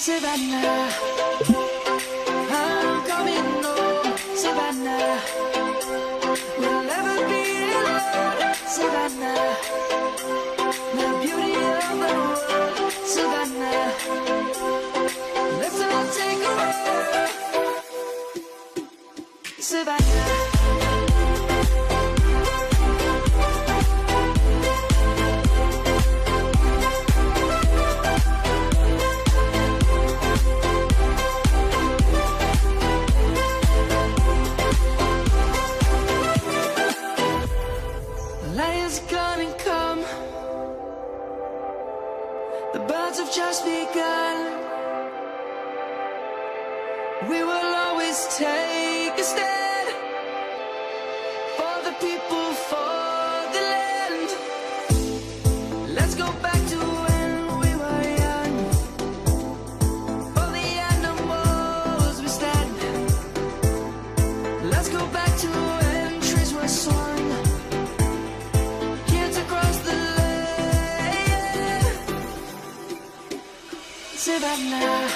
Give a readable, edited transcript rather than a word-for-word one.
Savannah, I'm coming home, Savannah. We'll never be alone, Savannah. The beauty of the world, Savannah. Let's all take a walk, Savannah. Lion's gonna come. The birds have just begun. We will always take a stand for the people, for the land. Let's go back to when we were young. For the animals we stand. Let's go back to when trees were swung. Savannah,